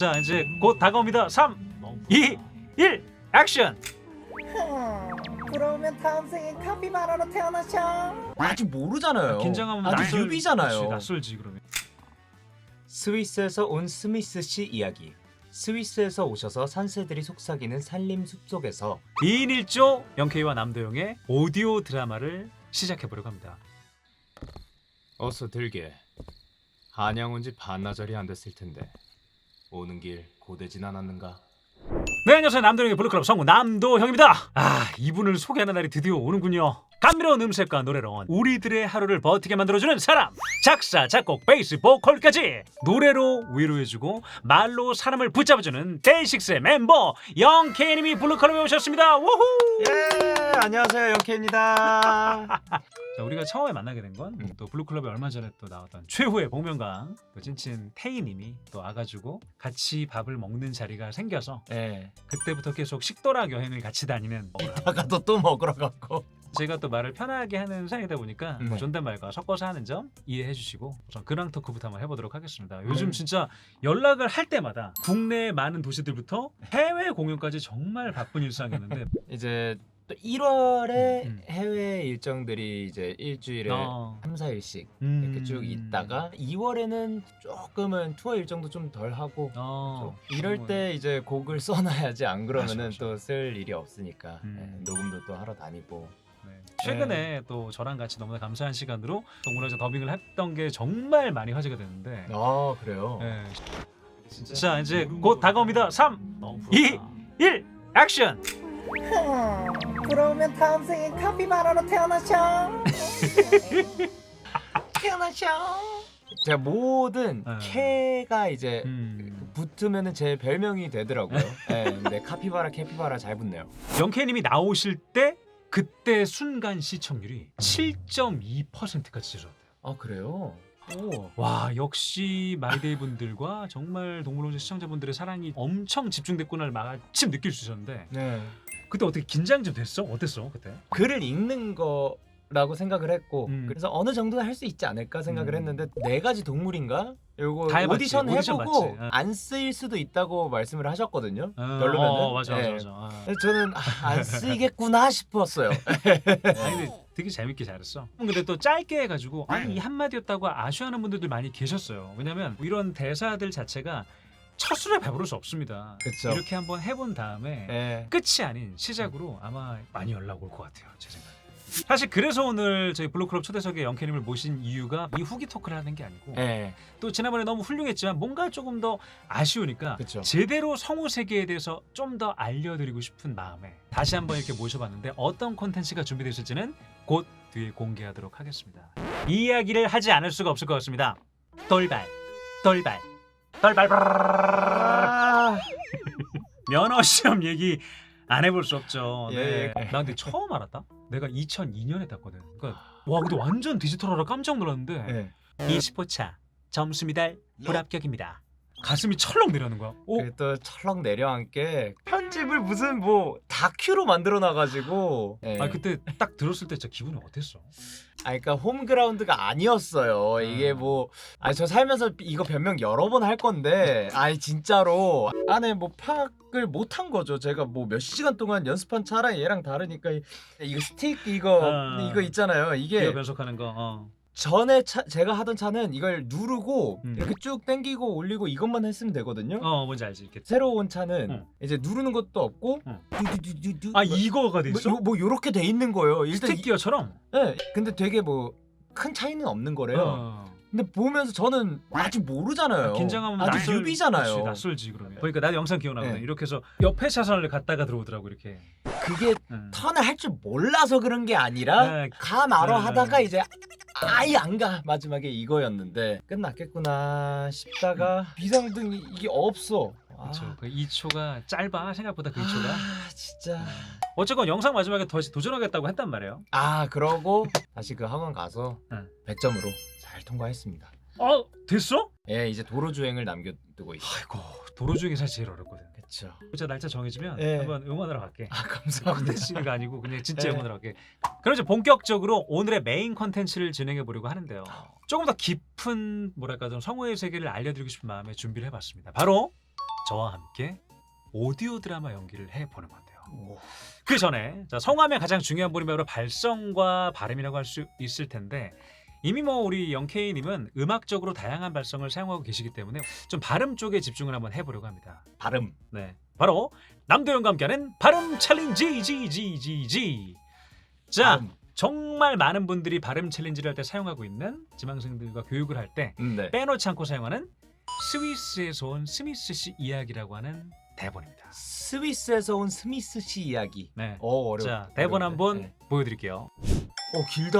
자, 이제 곧 다가옵니다. 3, 2, 1, 액션! 그러면 다음 생엔 카피바라로 태어나셔. 아직 모르잖아요. 긴장하면 아직 뉴비잖아요. 그치, 낯설지 그러면. 스위스에서 온 스미스 씨 이야기. 스위스에서 오셔서 산새들이 속삭이는 산림 숲속에서 2인 1조 영케이와 남도영의 오디오 드라마를 시작해보려고 합니다. 어서 들게. 한양 온 지 반나절이 안 됐을 텐데 오는 길 고되진 않았는가? 네, 안녕하세요. 남도영의 블루클럽 성우 남도형입니다. 이분을 소개하는 날이 드디어 오는군요. 감미로운 음색과 노래로 우리들의 하루를 버티게 만들어주는 사람, 작사, 작곡, 베이스, 보컬까지 노래로 위로해주고 말로 사람을 붙잡아주는 데이식스의 멤버 영케이님이 블루클럽에 오셨습니다. 우후! 예, 안녕하세요. 영케입니다. 자, 우리가 처음에 만나게 된 건 또 블루클럽에 얼마 전에 또 나왔던 최후의 복면가왕 또 찐친 태희님이 또 와가지고 같이 밥을 먹는 자리가 생겨서 예. 그때부터 계속 식도락 여행을 같이 다니는 다가도 또 먹으러 갔고. 제가 또 말을 편하게 하는 사이다 보니까 뭐 네. 존댓말과 섞어서 하는 점 이해해 주시고 우선 근황 토크부터 한번 해보도록 하겠습니다. 요즘 진짜 연락을 할 때마다 국내 많은 도시들부터 해외 공연까지 정말 바쁜 일상이었는데 이제 또 1월에 음. 해외 일정들이 이제 일주일에 3, 4일씩 이렇게 쭉 있다가 2월에는 조금은 투어 일정도 좀 덜 하고 이럴 때 이제 곡을 써놔야지 안 그러면은 맞아. 또 쓸 일이 없으니까 음. 녹음도 또 하러 다니고. 네. 최근에 또 저랑 같이 너무나 감사한 시간으로 동물원에서 더빙을 했던 게 정말 많이 화제가 됐는데 아 그래요? 네. 자, 이제 곧 다가옵니다. 3, 2, 1, 액션! 그러면 다음 생엔 카피바라로 태어나셔. 태어나셔. 제가 모든 네. 캐가 이제 음. 붙으면은 제 별명이 되더라고요. 네, 근데 카피바라, 캐피바라 잘 붙네요. 영케이님이 나오실 때 그때 순간 시청률이 7.2%까지 지졌대요. 아 그래요? 오. 와, 역시 마이데이 분들과 정말 동물원의 시청자분들의 사랑이 엄청 집중됐구나를 마침 느낄 수 있었는데 네. 그때 어떻게 긴장 좀 됐어? 어땠어 그때? 글을 읽는 거라고 생각을 했고 그래서 어느 정도는 할 수 있지 않을까 생각을 했는데 4가지 동물인가? 요거 다 해봤지. 오디션 오디션 해보고 봤지. 안 쓰일 수도 있다고 말씀을 하셨거든요. 별로면은. 맞아. 네. 맞아. 그래서 저는 안 쓰이겠구나 싶었어요. 아니 근데 되게 재밌게 잘했어. 근데 또 짧게 해가지고 아니 이 한마디였다고 아쉬워하는 분들도 많이 계셨어요. 왜냐면 이런 대사들 자체가 첫 술에 배부를 수 없습니다. 그쵸. 이렇게 한번 해본 다음에 네. 끝이 아닌 시작으로 아마 많이 연락 올 것 같아요. 제 생각에. 사실 그래서 오늘 저희 블루클럽 초대석에 영케님을 모신 이유가 이 후기 토크를 하는 게 아니고 네. 또 지난번에 너무 훌륭했지만 뭔가 조금 더 아쉬우니까 그쵸. 제대로 성우 세계에 대해서 좀 더 알려드리고 싶은 마음에 다시 한번 이렇게 모셔봤는데 어떤 콘텐츠가 준비되어 있을지는 곧 뒤에 공개하도록 하겠습니다. 이 이야기를 하지 않을 수가 없을 것 같습니다. 돌발 면허 시험 얘기 안 해볼 수 없죠. 네. 예. 나 근데 처음 알았다. 내가 2002년에 땄거든. 그러니까 와 근데 완전 디지털하라 깜짝 놀랐는데 네. 20호차 점수 미달 불합격입니다. 가슴이 철렁 내려는 거야. 오, 그게 또 철렁 내려앉게 편집을 무슨 뭐 다큐로 만들어 놔가지고. 네. 그때 딱 들었을 때 진짜 기분이 어땠어? 그러니까 홈그라운드가 아니었어요. 이게 뭐 저 살면서 이거 변명 여러 번 할 건데 진짜로 안에 뭐 파악을 못 한 거죠. 제가 뭐 몇 시간 동안 연습한 차랑 얘랑 다르니까 이거 스틱 이거 있잖아요. 기어 이게 변속하는 거. 전에 제가 하던 차는 이걸 누르고 음. 이렇게 쭉 당기고 올리고 이것만 했으면 되거든요. 뭔지 알지? 이렇게. 새로 온 차는 이제 누르는 것도 없고 두두두두두 이거가 돼 있어? 뭐 요렇게 돼 있는 거예요. 일단 스틱 기어처럼? 네, 근데 되게 뭐 큰 차이는 없는 거래요. 근데 보면서 저는 아직 모르잖아요. 긴장하면 아직 뉴비잖아요. 그치, 낯설지 그러면. 그러니까 나도 영상 기억나거든. 네. 이렇게 해서 옆에 차선을 갔다가 들어오더라고 이렇게. 그게 턴을 할 줄 몰라서 그런 게 아니라 네. 가 말어 네. 하다가 이제 아예 안 가. 마지막에 이거였는데 끝났겠구나 싶다가 비상등이 이게 없어. 그렇죠. 그 2초가 짧아 생각보다 그 2초가. 진짜. 어쨌건 영상 마지막에 다시 도전하겠다고 했단 말이에요. 그러고 다시 그 학원 가서 네. 100점으로 잘 통과했습니다. 됐어? 예, 이제 도로 주행을 남겨두고 있어요. 아이고 도로 중에 사실 제일 어렵거든. 그렇죠. 진짜 날짜 정해지면 네. 한번 응원하러 갈게. 감사합니다. 콘텐츠가 아니고 그냥 진짜 네. 응원하러 갈게. 그럼 이제 본격적으로 오늘의 메인 콘텐츠를 진행해 보려고 하는데요. 조금 더 깊은 뭐랄까 좀 성우의 세계를 알려드리고 싶은 마음에 준비를 해봤습니다. 바로 저와 함께 오디오 드라마 연기를 해보는 건데요. 오. 그 전에 자, 성함의 가장 중요한 부분이 바로 발성과 발음이라고 할 수 있을 텐데 이미 뭐 우리 영케이님은 음악적으로 다양한 발성을 사용하고 계시기 때문에 좀 발음 쪽에 집중을 한번 해보려고 합니다. 발음. 네, 바로 남도영과 함께하는 발음 챌린지 지지지지. 자, 발음. 정말 많은 분들이 발음 챌린지를 할 때 사용하고 있는 지망생들과 교육을 할 때 네. 빼놓지 않고 사용하는 스위스에서 온 스미스 씨 이야기라고 하는 대본입니다. 스위스에서 온 스미스 씨 이야기. 네. 어려워. 자, 대본 한번 네. 보여드릴게요. 길다.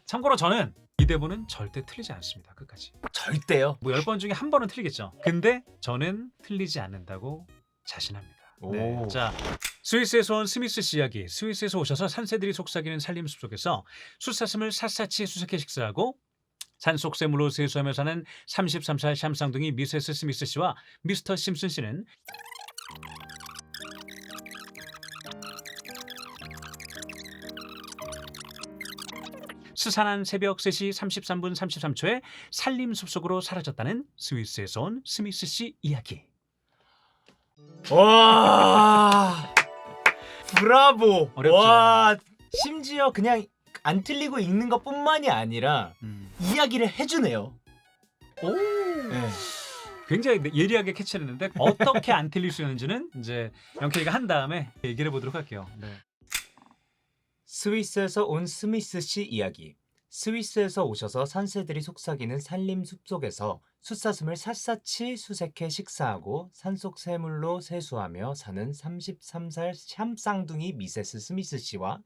참고로 저는 이 대본은 절대 틀리지 않습니다. 끝까지. 절대요. 뭐 10번 중에 한 번은 틀리겠죠. 근데 저는 틀리지 않는다고 자신합니다. 네. 오. 자, 스위스에서 온 스미스 씨 이야기. 스위스에서 오셔서 산새들이 속삭이는 산림숲 속에서 숫사슴을 샅샅이 수색해 식사하고 산속샘물로 세수하며 사는 33살 샴쌍둥이 미세스 스미스 씨와 미스터 심슨 씨는 스산한 새벽 3시 33분 33초에 산림숲 속으로 사라졌다는 스위스에서 온 스미스 씨 이야기. 와. 브라보. 어렵죠? 와. 심지어 그냥 안 틀리고 읽는 것뿐만이 아니라 이야기를 해주네요. 오. 네. 굉장히 예리하게 캐치했는데 어떻게 안 틀릴 수 있는지는 이제 영케이가 한 다음에 얘기를 해보도록 할게요. 네. 스위스에서 온 스미스 씨 이야기. 스위스에서 오셔서 산새들이 속삭이는 산림 숲속에서 숫사슴을 샅샅이 수색해 식사하고 산속 새물로 세수하며 사는 33살 샴쌍둥이 미세스 스미스 씨와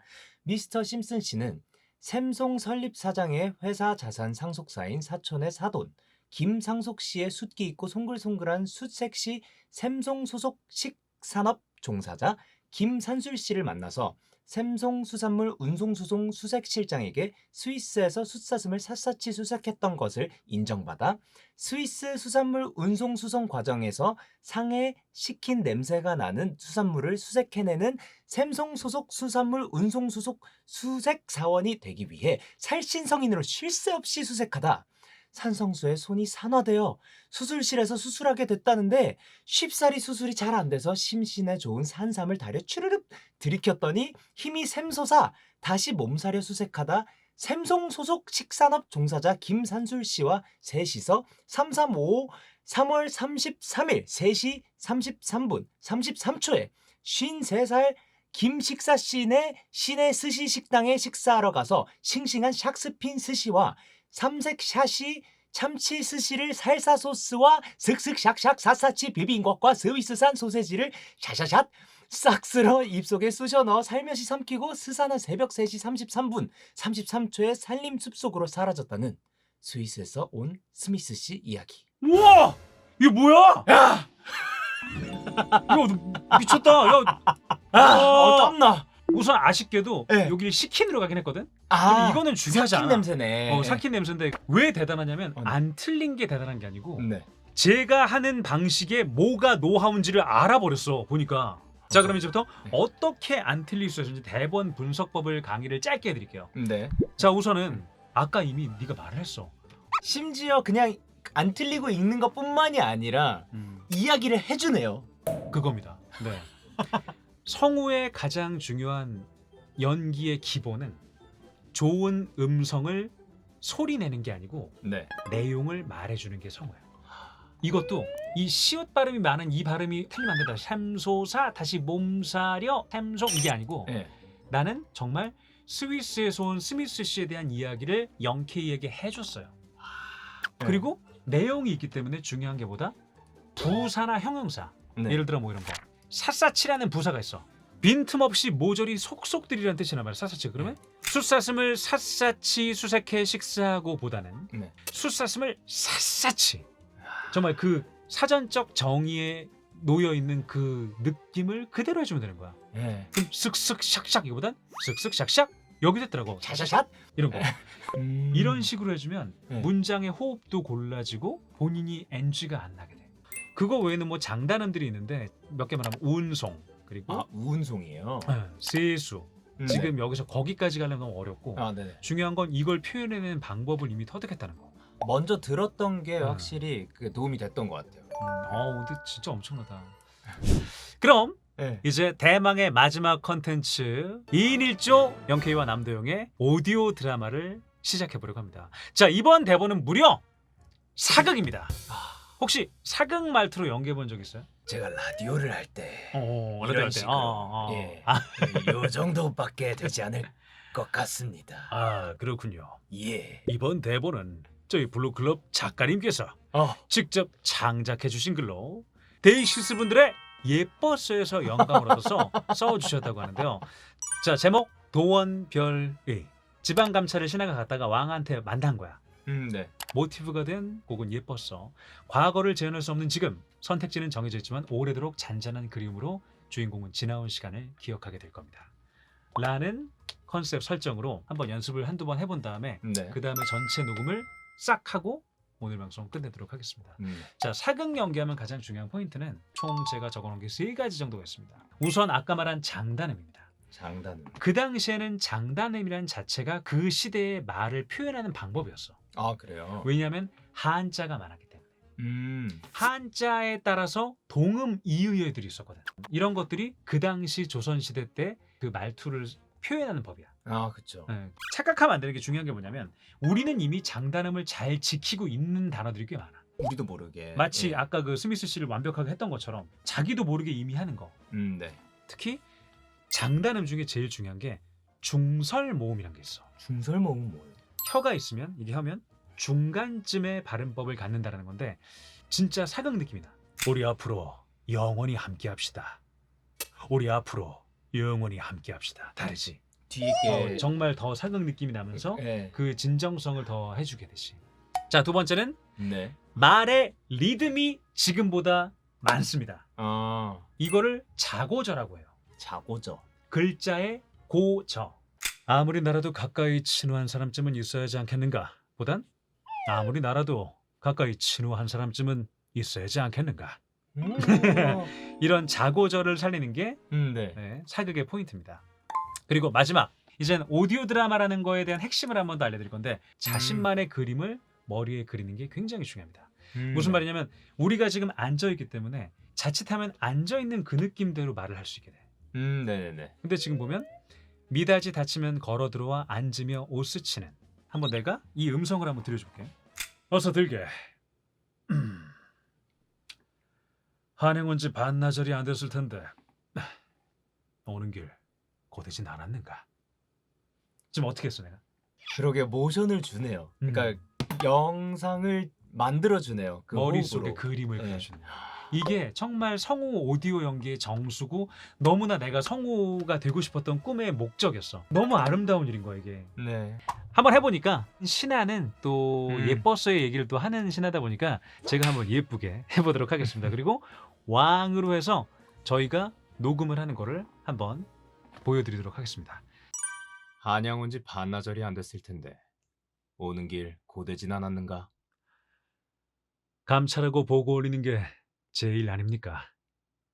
미스터 심슨 씨는 샘송 설립 사장의 회사 자산 상속사인 사촌의 사돈 김상속 씨의 숫기 있고 송글송글한 숫색시 샘송 소속 식산업 종사자 김산술 씨를 만나서 샘송 수산물 운송수송 수색실장에게 스위스에서 숫사슴을 샅샅이 수색했던 것을 인정받아 스위스 수산물 운송수송 과정에서 상해 시킨 냄새가 나는 수산물을 수색해내는 샘송 소속 수산물 운송수속 수색사원이 되기 위해 살신성인으로 쉴 새 없이 수색하다 산성수의 손이 산화되어 수술실에서 수술하게 됐다는데 쉽사리 수술이 잘 안 돼서 심신에 좋은 산삼을 다려 추르륵 들이켰더니 힘이 샘솟아 다시 몸살려 수색하다 샘송 소속 식산업 종사자 김산술 씨와 셋이서 3355 3월 33일 3시 33분 33초에 53살 김식사 씨네 시내 스시 식당에 식사하러 가서 싱싱한 샥스핀 스시와 삼색 샷이 참치 스시를 살사 소스와 슥슥 샥샥 샅샅이 비빈 것과 스위스산 소세지를 샤샤샷 싹 쓸어 입속에 쑤셔 넣어 살며시 삼키고 스산한 새벽 3시 33분 33초에 산림 숲속으로 사라졌다는 스위스에서 온 스미스 씨 이야기. 우와! 이게 뭐야? 야! 이거 미쳤다. 야, 땀나. 우선 아쉽게도 네. 여기를 시킨으로 가긴 했거든. 근데 이거는 중요하지 삭힌 않아. 냄새네. 삭힌 냄새인데 왜 대단하냐면 네. 안 틀린 게 대단한 게 아니고 네. 제가 하는 방식에 뭐가 노하우인지를 알아버렸어 보니까. 자, 그럼 이제부터 네. 어떻게 안 틀릴 수 있는지 대본 분석법을 강의를 짧게 해드릴게요. 네. 자, 우선은 아까 이미 네가 말을 했어. 심지어 그냥 안 틀리고 읽는 것뿐만이 아니라 이야기를 해주네요. 그겁니다. 네. 성우의 가장 중요한 연기의 기본은 좋은 음성을 소리 내는 게 아니고 네. 내용을 말해주는 게 성우야. 이것도 이 시옷 발음이 많은 이 발음이 틀리면 안 된다. 샘소사 다시 몸사려 샘송 이게 아니고 네. 나는 정말 스위스에서 온 스미스 씨에 대한 이야기를 영케이에게 해줬어요. 그리고 내용이 있기 때문에 중요한 게 뭐다? 부사나 형용사. 네. 예를 들어 뭐 이런 거. 샅샅이라는 부사가 있어. 빈틈없이 모조리 속속들이라는 뜻이란 말이야. 샅샅이. 그러면 숫사슴을 샅샅이 수색해 식사하고 보다는 네. 숫사슴을 샅샅이 정말 그 사전적 정의에 놓여 있는 그 느낌을 그대로 해주면 되는 거야. 네. 그럼 쓱쓱 샥샥 이거보단 쓱쓱 샥샥 여기 됐더라고. 샤샤샷 이런 거. 이런 식으로 해주면 네. 문장의 호흡도 골라지고 본인이 NG가 안 나게 돼. 그거 외에는 뭐 장단음들이 있는데 몇 개만 하면 운송 그리고 우은송이에요. 세수. 지금 여기서 거기까지 가려면 너무 어렵고 네네. 중요한 건 이걸 표현해내는 방법을 이미 터득했다는 거. 먼저 들었던 게 확실히 그 도움이 됐던 것 같아요. 근데 진짜 엄청나다. 그럼 네. 이제 대망의 마지막 컨텐츠 2인 1조 영케이와 남도영의 오디오 드라마를 시작해보려고 합니다. 자, 이번 대본은 무려 사극입니다. 혹시 사극 말투로 연기해본 적 있어요? 제가 라디오를 할 때 라디오 이런 할 때. 식으로 예, 아, 요 정도밖에 되지 않을 것 같습니다. 그렇군요. 예. 이번 대본은 저희 블루클럽 작가님께서 직접 창작해주신 글로 데이시스 분들의 예뻐서에서 영감을 얻어서 써주셨다고 하는데요. 자, 제목 도원별의. 지방감찰을 신하가 갔다가 왕한테 만난 거야. 네. 모티브가 된 곡은 예뻤어. 과거를 재현할 수 없는 지금, 선택지는 정해져 있지만 오래도록 잔잔한 그리움으로 주인공은 지나온 시간을 기억하게 될 겁니다. 라는 컨셉 설정으로 한번 연습을 한두 번 해본 다음에 네. 그 다음에 전체 녹음을 싹 하고 오늘 방송 끝내도록 하겠습니다. 자, 사극 연기하면 가장 중요한 포인트는 총 제가 적어놓은 게 3가지 정도가 있습니다. 우선 아까 말한 장단음입니다. 장단. 그 당시에는 장단음이라는 자체가 그 시대의 말을 표현하는 방법이었어. 그래요. 왜냐하면 한자가 많았기 때문에. 한자에 따라서 동음 이의어들이 있었거든. 이런 것들이 그 당시 조선시대 때 그 말투를 표현하는 법이야. 그렇죠. 착각하면 안 되는 게 중요한 게 뭐냐면 우리는 이미 장단음을 잘 지키고 있는 단어들이 꽤 많아. 우리도 모르게. 마치 아까 그 스미스 씨를 완벽하게 했던 것처럼 자기도 모르게 이미 하는 거. 네. 특히 장단음 중에 제일 중요한 게 중설 모음이라는 게 있어. 중설 모음 뭐예요? 혀가 있으면 이게 하면 중간쯤의 발음법을 갖는다라는 건데 진짜 사극 느낌이 나. 우리 앞으로 영원히 함께합시다. 우리 앞으로 영원히 함께합시다. 다르지? 뒤에 게 정말 더 사극 느낌이 나면서 네. 그 진정성을 더 해주게 되지. 자, 두 번째는 네. 말의 리듬이 지금보다 많습니다. 이거를 자고저라고 해요. 자고저. 글자의 고저. 아무리 날아도 가까이 친우한 사람쯤은 있어야 하지 않겠는가? 보단 아무리 날아도 가까이 친우한 사람쯤은 있어야지 않겠는가? 이런 자고저를 살리는 게 네. 사극의 포인트입니다. 그리고 마지막, 이젠 오디오 드라마라는 거에 대한 핵심을 한 번 더 알려드릴 건데 자신만의 그림을 머리에 그리는 게 굉장히 중요합니다. 무슨 말이냐면 우리가 지금 앉아있기 때문에 자칫하면 앉아있는 그 느낌대로 말을 할 수 있게 돼. 네네네. 근데 지금 보면 미닫이 닫히면 걸어 들어와 앉으며 옷 스치는. 한번 내가 이 음성을 한번 들려줄게. 어서 들게. 한행 온 지 반나절이 안 됐을 텐데 오는 길 고되진 않았는가? 지금 어떻게 했어 내가? 그러게 모션을 주네요. 그러니까 영상을 만들어 주네요. 그 머릿속에 호흡으로. 그림을 네. 그려주는. 이게 정말 성우 오디오 연기의 정수고 너무나 내가 성우가 되고 싶었던 꿈의 목적이었어. 너무 아름다운 일인 거야 이게. 네. 한번 해보니까 신하는 또 예뻐서의 얘기를 또 하는 신하다 보니까 제가 한번 예쁘게 해보도록 하겠습니다. 그리고 왕으로 해서 저희가 녹음을 하는 거를 한번 보여드리도록 하겠습니다. 한양 온 지 반나절이 안 됐을 텐데 오는 길 고되진 않았는가? 감찰하고 보고 올리는 게 제일 아닙니까?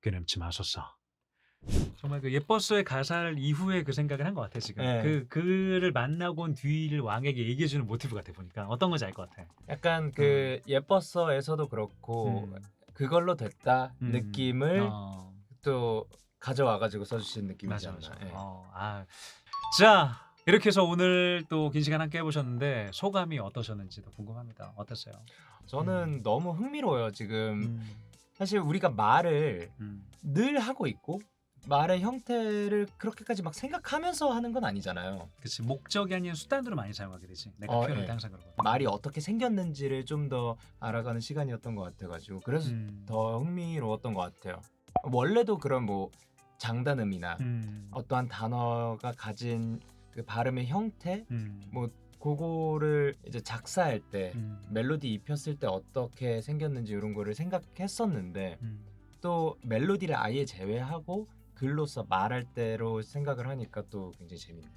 괴념치 마소서. 정말 그 예뻐서의 가사를 이후에 그 생각을 한 것 같아 지금. 네. 그를 만나고 온 뒤를 왕에게 얘기해주는 모티브 같아 보니까 어떤 건지 알 것 같아. 약간 그 예뻤어에서도 그렇고 그걸로 됐다 느낌을 또 가져와가지고 써주신 느낌이잖아요. 맞아. 네. 자, 이렇게 해서 오늘 또 긴 시간 함께 해보셨는데 소감이 어떠셨는지도 궁금합니다. 어땠어요? 저는 너무 흥미로워요. 지금 사실 우리가 말을 늘 하고 있고 말의 형태를 그렇게까지 막 생각하면서 하는 건 아니잖아요. 그렇지, 목적이 아닌 수단으로 많이 사용하게 되지. 내가 표현할 때 항상 그러거든. 말이 어떻게 생겼는지를 좀 더 알아가는 시간이었던 것 같아가지고 그래서 더 흥미로웠던 것 같아요. 원래도 그런 뭐 장단음이나 어떠한 단어가 가진 그 발음의 형태 뭐 그거를 이제 작사할 때 멜로디 입혔을 때 어떻게 생겼는지 이런 거를 생각했었는데 또 멜로디를 아예 제외하고 글로서 말할 때로 생각을 하니까 또 굉장히 재밌네요.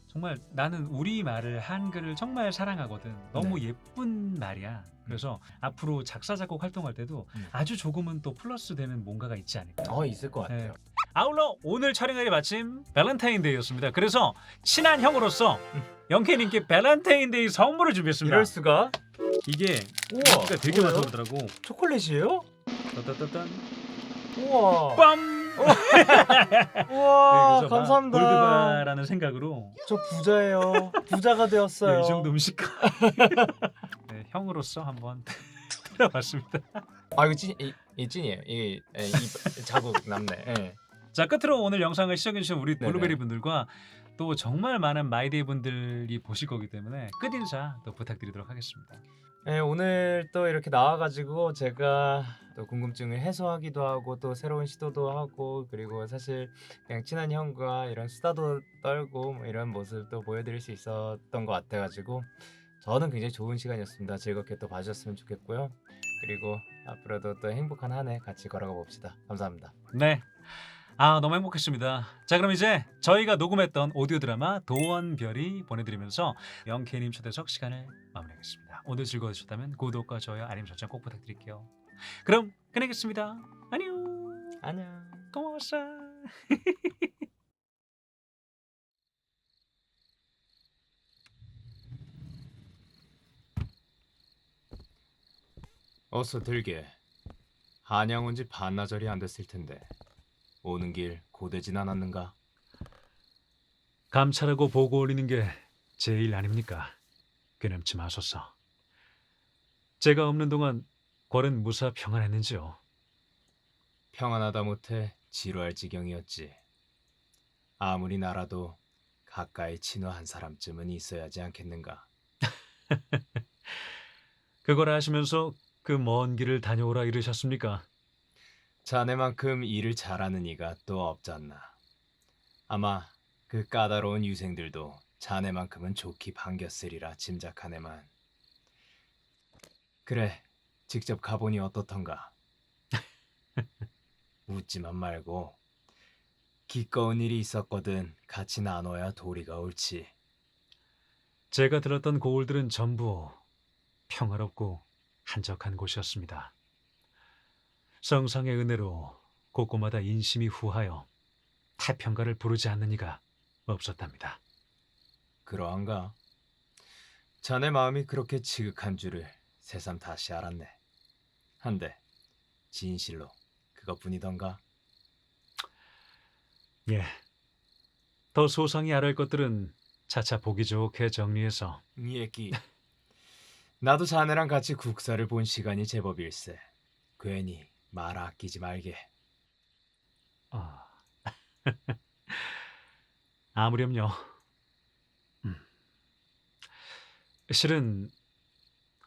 정말 나는 우리 말을 한글을 정말 사랑하거든. 너무 예쁜 말이야. 그래서 앞으로 작사 작곡 활동할 때도 아주 조금은 또 플러스 되는 뭔가가 있지 않을까. 있을 것 같아요. 아울러 오늘 촬영일이 마침 발렌타인데이였습니다. 그래서 친한 형으로서 영케이님께 발렌타인데이 선물을 준비했습니다. 이럴 수가? 이게 우와, 인기가 되게 뭐예요? 많다고 그러더라고. 초콜릿이에요? 따따따딴. 우와. 빰. 우와, 그래서 막 감사합니다. 골드바라는 생각으로 저 부자예요. 부자가 되었어요. 이 정도 음식가. 네, 형으로서 한번 들어봤습니다. 아 이거 이 찐이에요. 이 자국 남네. 예. 자, 끝으로 오늘 영상을 시청해주신 우리 네네. 블루베리 분들과 또 정말 많은 마이데이 분들이 보실 거기 때문에 끝인사 또 부탁드리도록 하겠습니다. 네, 오늘 또 이렇게 나와가지고 제가 또 궁금증을 해소하기도 하고 또 새로운 시도도 하고 그리고 사실 그냥 친한 형과 이런 수다도 떨고 뭐 이런 모습도 보여드릴 수 있었던 것 같아가지고 저는 굉장히 좋은 시간이었습니다. 즐겁게 또 봐주셨으면 좋겠고요. 그리고 앞으로도 또 행복한 한 해 같이 걸어가 봅시다. 감사합니다. 네. 아, 너무 행복했습니다. 자, 그럼 이제 저희가 녹음했던 오디오 드라마 도원별이 보내드리면서 영케이님 초대석 시간을 마무리하겠습니다. 오늘 즐거우셨다면 구독과 좋아요, 알림 설정 꼭 부탁드릴게요. 그럼 끝내겠습니다. 안녕. 안녕. 고마웠어. 어서 들게. 한양 온 지 반나절이 안 됐을 텐데 오는 길 고되진 않았는가? 감찰하고 보고 올리는 게 제 일 아닙니까? 괴념치 마소서. 제가 없는 동안 궐은 무사 평안했는지요? 평안하다 못해 지루할 지경이었지. 아무리 나라도 가까이 친구 한 사람쯤은 있어야지 않겠는가? 그걸 아시면서 그 먼 길을 다녀오라 이러셨습니까? 자네만큼 일을 잘하는 이가 또 없잖나. 아마 그 까다로운 유생들도 자네만큼은 좋게 반겼으리라 짐작하네만. 그래, 직접 가보니 어떻던가? 웃지만 말고 기꺼운 일이 있었거든 같이 나눠야 도리가 옳지. 제가 들었던 고을들은 전부 평화롭고 한적한 곳이었습니다. 성상의 은혜로 곳곳마다 인심이 후하여 태평가를 부르지 않는 이가 없었답니다. 그러한가? 자네 마음이 그렇게 지극한 줄을 새삼 다시 알았네. 한데 진실로 그것뿐이던가? 예. 더 소상히 알을 것들은 차차 보기 좋게 정리해서 이 얘기 나도 자네랑 같이 국사를 본 시간이 제법일세. 괜히 말 아끼지 말게. 아... 아무렴요. 실은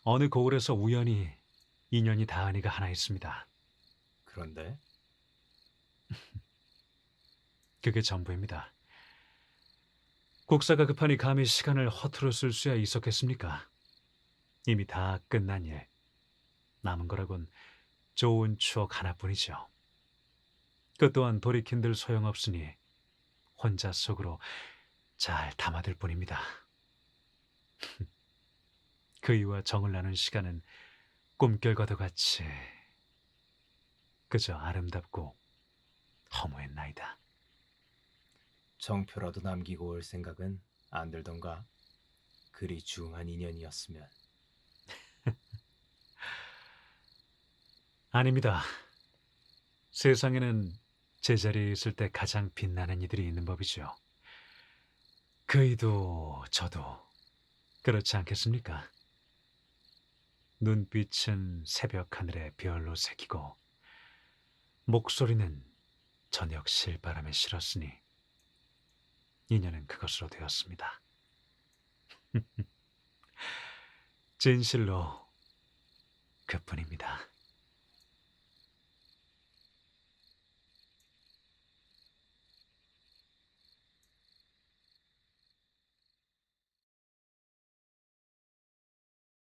어느 고을에서 우연히 인연이 닿은 이가 하나 있습니다. 그런데 그게 전부입니다. 국사가 급하니 감히 시간을 허투루 쓸 수야 있었겠습니까? 이미 다 끝난 일. 남은 거라곤 좋은 추억 하나뿐이죠. 그 또한 돌이킨들 소용없으니 혼자 속으로 잘 담아둘 뿐입니다. 그이와 정을 나눈 시간은 꿈결과도 같이 그저 아름답고 허무했나이다. 정표라도 남기고 올 생각은 안 들던가? 그리 중한 인연이었으면. 아닙니다. 세상에는 제자리에 있을 때 가장 빛나는 이들이 있는 법이죠. 그이도 저도 그렇지 않겠습니까? 눈빛은 새벽 하늘에 별로 새기고 목소리는 저녁 실바람에 실었으니 인연은 그것으로 되었습니다. 진실로 그뿐입니다.